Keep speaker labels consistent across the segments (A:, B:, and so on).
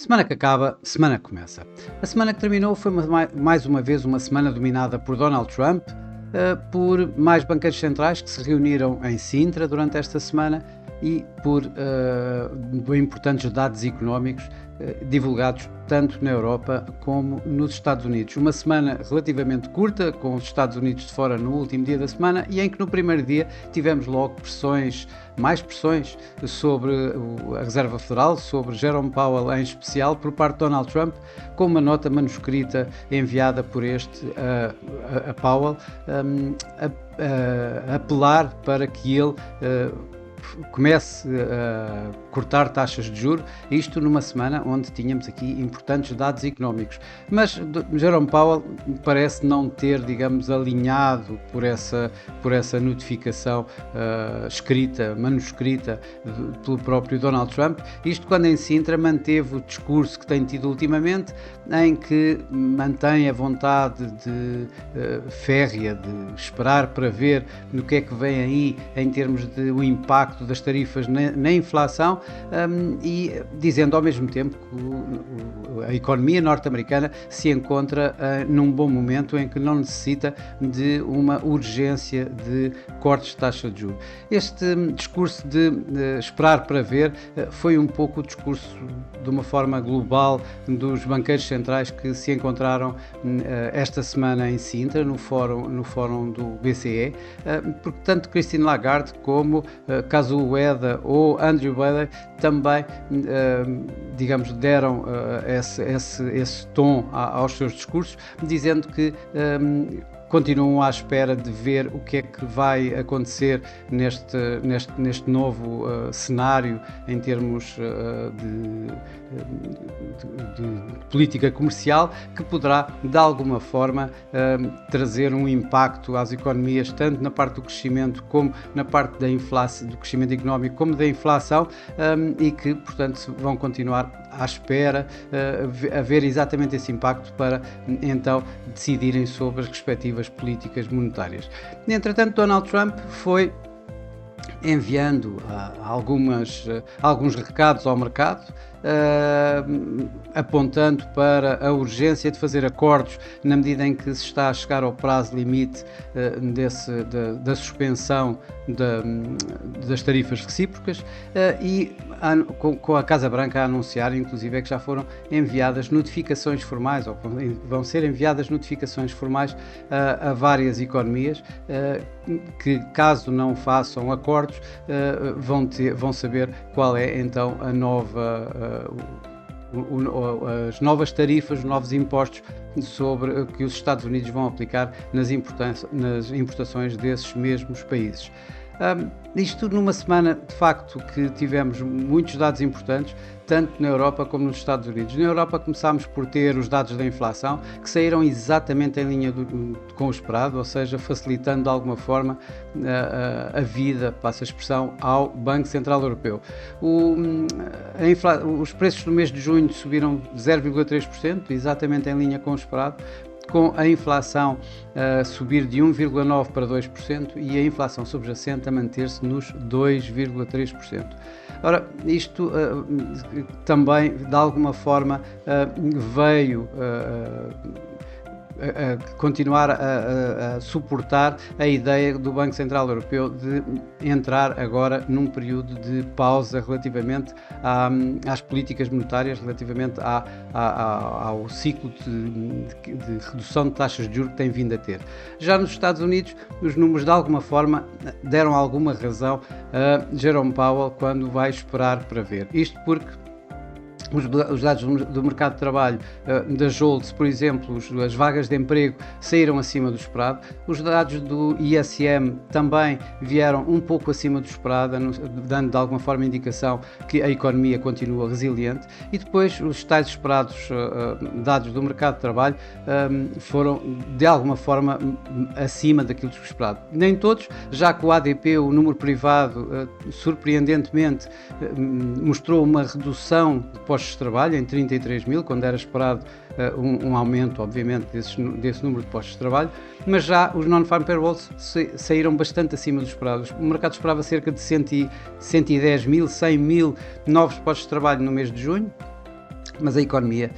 A: Semana que acaba, semana que começa. A semana que terminou foi mais uma vez uma semana dominada por Donald Trump, por mais banqueiros centrais que se reuniram em Sintra durante esta semana e por importantes dados económicos divulgados tanto na Europa como nos Estados Unidos. Uma semana relativamente curta, com os Estados Unidos de fora no último dia da semana e em que no primeiro dia tivemos logo mais pressões sobre a Reserva Federal, sobre Jerome Powell em especial, por parte de Donald Trump, com uma nota manuscrita enviada por este a Powell, a apelar para que ele comece a cortar taxas de juros, isto numa semana onde tínhamos aqui importantes dados económicos. Mas Jerome Powell parece não ter, digamos, alinhado por essa notificação manuscrita pelo próprio Donald Trump, isto quando em Sintra manteve o discurso que tem tido ultimamente, em que mantém a vontade férrea de esperar para ver no que é que vem aí em termos de o impacto das tarifas na inflação, e dizendo ao mesmo tempo que a economia norte-americana se encontra num bom momento em que não necessita de uma urgência de cortes de taxa de juros. Este discurso de esperar para ver foi um pouco o discurso de uma forma global dos banqueiros centrais que se encontraram esta semana em Sintra, no fórum do BCE, porque tanto Christine Lagarde como Kazuo Ueda ou Andrew Bailey também, digamos, deram esse tom aos seus discursos, dizendo que continuam à espera de ver o que é que vai acontecer neste novo cenário em termos de política comercial, que poderá, de alguma forma, trazer um impacto às economias, tanto na parte do crescimento como na parte da inflação, do crescimento económico, como da inflação, e que, portanto, vão continuar à espera a ver exatamente esse impacto para, então, decidirem sobre as respectivas políticas monetárias. Entretanto, Donald Trump foi enviando alguns recados ao mercado, apontando para a urgência de fazer acordos na medida em que se está a chegar ao prazo limite da suspensão das tarifas recíprocas, e com a Casa Branca a anunciar, inclusive, que já foram enviadas notificações formais, ou vão ser enviadas notificações formais a várias economias, que, caso não façam acordos, vão saber qual é então a nova as novas tarifas, os novos impostos sobre que os Estados Unidos vão aplicar nas importações desses mesmos países. Isto numa semana, de facto, que tivemos muitos dados importantes, tanto na Europa como nos Estados Unidos. Na Europa começámos por ter os dados da inflação, que saíram exatamente em linha com o esperado, ou seja, facilitando de alguma forma a vida, passa a expressão, ao Banco Central Europeu. Os preços no mês de junho subiram 0,3%, exatamente em linha com o esperado, com a inflação a subir de 1,9% para 2% e a inflação subjacente a manter-se nos 2,3%. Ora, isto também, de alguma forma, veio a continuar a suportar a ideia do Banco Central Europeu de entrar agora num período de pausa relativamente às políticas monetárias, relativamente ao ciclo de redução de taxas de juros que tem vindo a ter. Já nos Estados Unidos, os números de alguma forma deram alguma razão a Jerome Powell quando vai esperar para ver. Isto porque os dados do mercado de trabalho da JOLTS, por exemplo, as vagas de emprego saíram acima do esperado. Os dados do ISM também vieram um pouco acima do esperado, dando de alguma forma indicação que a economia continua resiliente. E depois os tais esperados dados do mercado de trabalho foram de alguma forma acima daquilo que esperado. Nem todos, já que o ADP, o número privado, surpreendentemente mostrou uma redução de postos de trabalho em 33 mil, quando era esperado um aumento, obviamente, desse número de postos de trabalho, mas já os non-farm payrolls saíram bastante acima dos esperados. O mercado esperava cerca de 110 mil, 100 mil novos postos de trabalho no mês de junho. mas a economia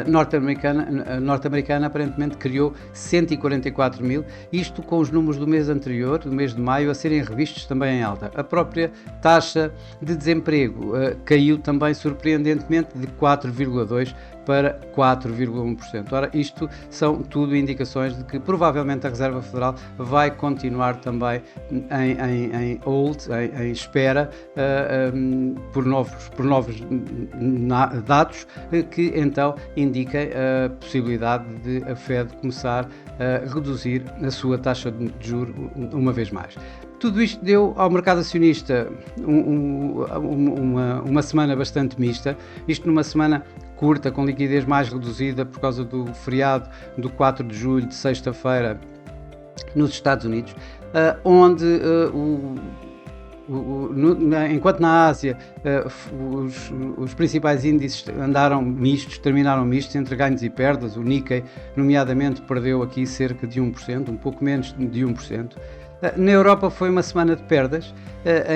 A: norte-americana aparentemente criou 144 mil, isto com os números do mês anterior, do mês de maio, a serem revistos também em alta. A própria taxa de desemprego caiu também surpreendentemente de 4,2% para 4,1%. Ora, isto são tudo indicações de que provavelmente a Reserva Federal vai continuar também em hold, em espera por novos dados que então indiquem a possibilidade de a Fed começar a reduzir a sua taxa de juros uma vez mais. Tudo isto deu ao mercado acionista uma semana bastante mista, isto numa semana curta, com liquidez mais reduzida por causa do feriado do 4 de julho, de sexta-feira, nos Estados Unidos, onde enquanto na Ásia os principais índices terminaram mistos entre ganhos e perdas. O Nikkei, nomeadamente, perdeu aqui cerca de 1%, um pouco menos de 1%. Na Europa foi uma semana de perdas,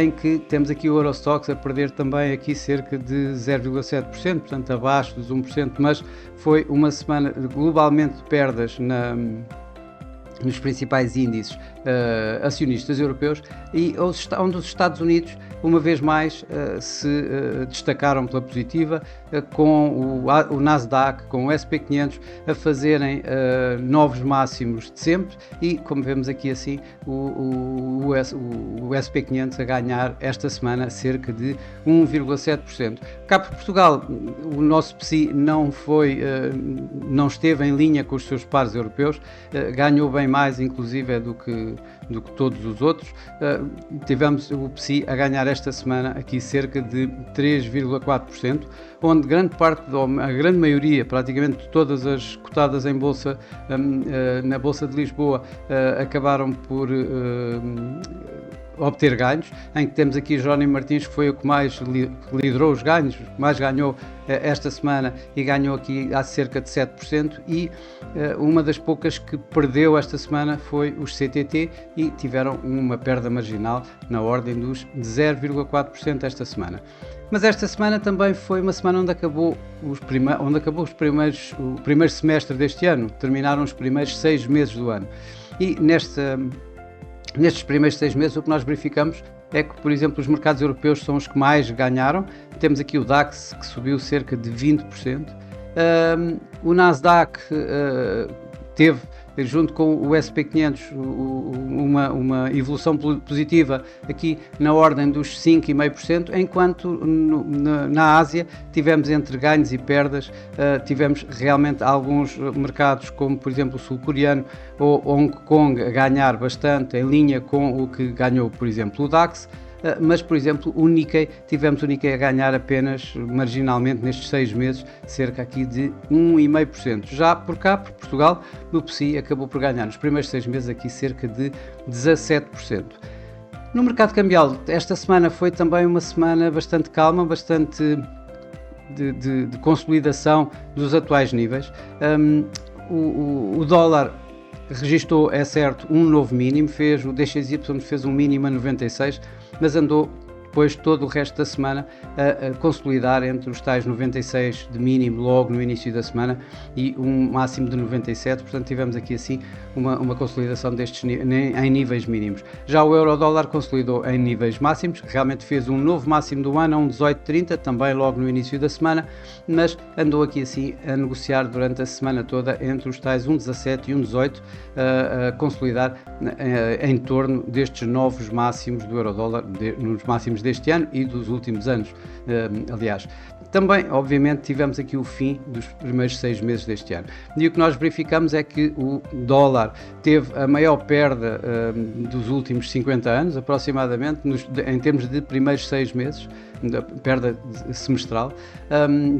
A: em que temos aqui o Eurostoxx a perder também aqui cerca de 0,7%, portanto abaixo dos 1%, mas foi uma semana globalmente de perdas nos principais índices acionistas europeus, e onde os Estados Unidos, uma vez mais, se destacaram pela positiva, com o Nasdaq, com o SP500 a fazerem novos máximos de sempre, e como vemos aqui assim, o SP500 a ganhar esta semana cerca de 1,7%. Cá por Portugal, o nosso PSI não esteve em linha com os seus pares europeus, ganhou bem mais inclusive do que todos os outros. Tivemos o PSI a ganhar esta semana aqui cerca de 3,4%, onde a grande maioria, praticamente todas as cotadas em bolsa, na Bolsa de Lisboa, acabaram por obter ganhos, em que temos aqui Jerónimo Martins, que foi o que mais liderou os ganhos, que mais ganhou esta semana, e ganhou aqui a cerca de 7%, e uma das poucas que perdeu esta semana foi os CTT, e tiveram uma perda marginal na ordem dos 0,4% esta semana. Mas esta semana também foi uma semana onde acabou o primeiro semestre deste ano, terminaram os primeiros 6 meses do ano, e nestes primeiros 6 meses o que nós verificamos é que, por exemplo, os mercados europeus são os que mais ganharam. Temos aqui o DAX, que subiu cerca de 20%. O Nasdaq teve, junto com o SP500, uma evolução positiva aqui na ordem dos 5,5%, enquanto na Ásia tivemos entre ganhos e perdas, tivemos realmente alguns mercados, como por exemplo o sul-coreano ou Hong Kong, a ganhar bastante, em linha com o que ganhou, por exemplo, o DAX. Mas, por exemplo, tivemos o Nikkei a ganhar apenas marginalmente nestes 6 meses, cerca aqui de 1,5%. Já por cá, por Portugal, o PSI acabou por ganhar nos primeiros 6 meses aqui cerca de 17%. No mercado cambial, esta semana foi também uma semana bastante calma, bastante de consolidação dos atuais níveis. O dólar registou, é certo, um novo mínimo, o DXY fez um mínimo a 96, mas andou depois todo o resto da semana a consolidar entre os tais 96 de mínimo logo no início da semana e um máximo de 97, portanto tivemos aqui assim uma consolidação destes em níveis mínimos. Já o euro-dólar consolidou em níveis máximos, realmente fez um novo máximo do ano a 1,1830, também logo no início da semana, mas andou aqui assim a negociar durante a semana toda entre os tais 1,17 e 1,18, a consolidar em torno destes novos máximos do euro-dólar, nos máximos deste ano e dos últimos anos, aliás. Também, obviamente, tivemos aqui o fim dos primeiros 6 meses deste ano. E o que nós verificamos é que o dólar teve a maior perda dos últimos 50 anos, aproximadamente, em termos de primeiros 6 meses, da perda semestral,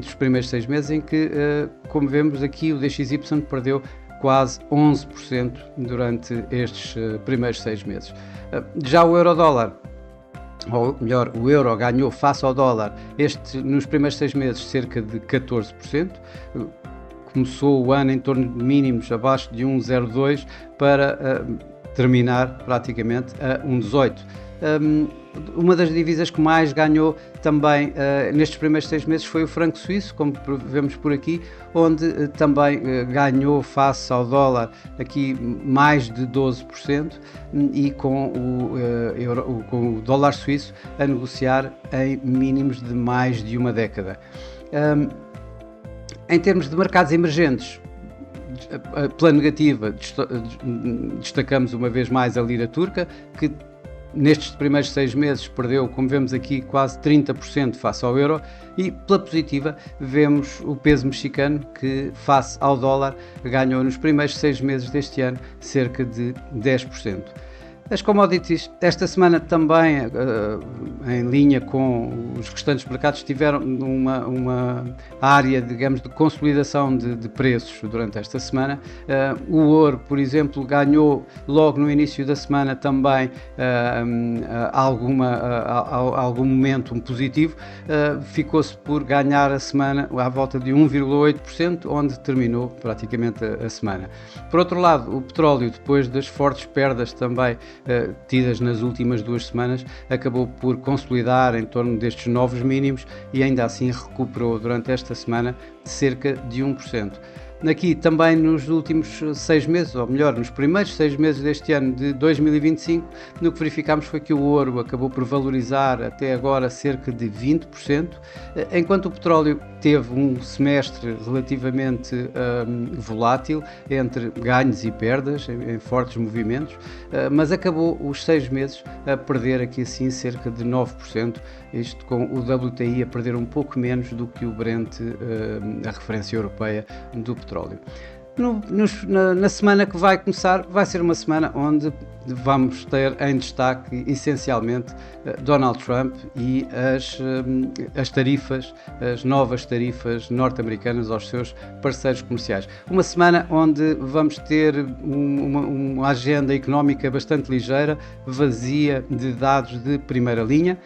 A: dos primeiros 6 meses, em que, como vemos aqui, o DXY perdeu quase 11% durante estes primeiros 6 meses. Já o euro-dólar, ou melhor, o euro ganhou face ao dólar nos primeiros 6 meses cerca de 14%, começou o ano em torno de mínimos abaixo de 1,02 para terminar praticamente a 1,18. Uma das divisas que mais ganhou também nestes primeiros 6 meses foi o franco suíço, como vemos por aqui, onde também ganhou face ao dólar aqui mais de 12% e com o dólar suíço a negociar em mínimos de mais de uma década. Em termos de mercados emergentes, pela negativa, destacamos uma vez mais a lira turca, que nestes primeiros 6 meses perdeu, como vemos aqui, quase 30% face ao euro, e pela positiva vemos o peso mexicano que, face ao dólar, ganhou nos primeiros 6 meses deste ano cerca de 10%. As commodities esta semana também, em linha com os restantes mercados, tiveram uma área, digamos, de consolidação de preços durante esta semana. O ouro, por exemplo, ganhou logo no início da semana também algum momento positivo. Ficou-se por ganhar a semana à volta de 1,8%, onde terminou praticamente a semana. Por outro lado, o petróleo, depois das fortes perdas também tidas nas últimas 2 semanas, acabou por consolidar em torno destes novos mínimos e ainda assim recuperou durante esta semana cerca de 1%. Aqui também nos últimos 6 meses, ou melhor, nos primeiros 6 meses deste ano de 2025, no que verificámos foi que o ouro acabou por valorizar até agora cerca de 20%, enquanto o petróleo teve um semestre relativamente volátil, entre ganhos e perdas, em fortes movimentos, mas acabou os 6 meses a perder aqui assim cerca de 9%, isto com o WTI a perder um pouco menos do que o Brent, a referência europeia do petróleo. Na semana que vai começar, vai ser uma semana onde vamos ter em destaque essencialmente Donald Trump e as tarifas, as novas tarifas norte-americanas aos seus parceiros comerciais. Uma semana onde vamos ter uma agenda económica bastante ligeira, vazia de dados de primeira linha,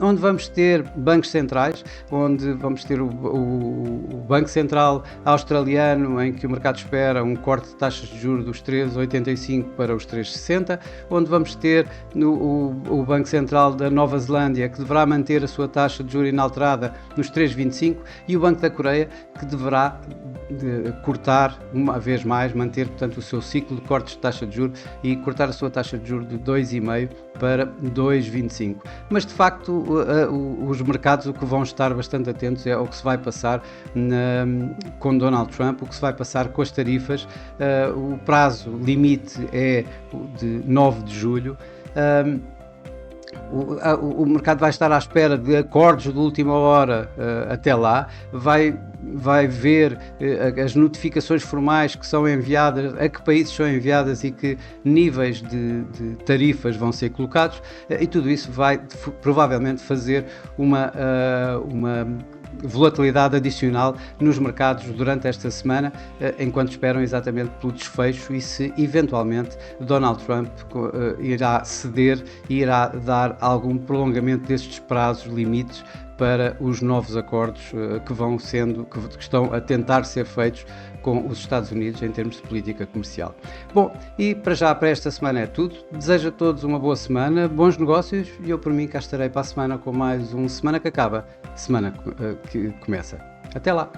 A: onde vamos ter bancos centrais, onde vamos ter o Banco Central australiano, em que o mercado espera um corte de taxas de juros dos 3,85 para os 3,60, onde vamos ter o Banco Central da Nova Zelândia, que deverá manter a sua taxa de juros inalterada nos 3,25, e o Banco da Coreia, que deverá cortar uma vez mais, manter portanto o seu ciclo de cortes de taxa de juros e cortar a sua taxa de juros de 2,5 para 2,25. Mas de facto os mercados o que vão estar bastante atentos é ao que se vai passar com Donald Trump, o que se vai passar com as tarifas. O prazo limite é de 9 de julho. O mercado vai estar à espera de acordos de última hora até lá, vai ver as notificações formais que são enviadas, a que países são enviadas e que níveis de tarifas vão ser colocados, e tudo isso vai provavelmente fazer uma volatilidade adicional nos mercados durante esta semana, enquanto esperam exatamente pelo desfecho e se eventualmente Donald Trump irá ceder e irá dar algum prolongamento destes prazos limites para os novos acordos que estão a tentar ser feitos com os Estados Unidos em termos de política comercial. Bom, e para esta semana é tudo. Desejo a todos uma boa semana, bons negócios, e eu por mim cá estarei para a semana com mais um Semana que Acaba, semana que começa. Até lá!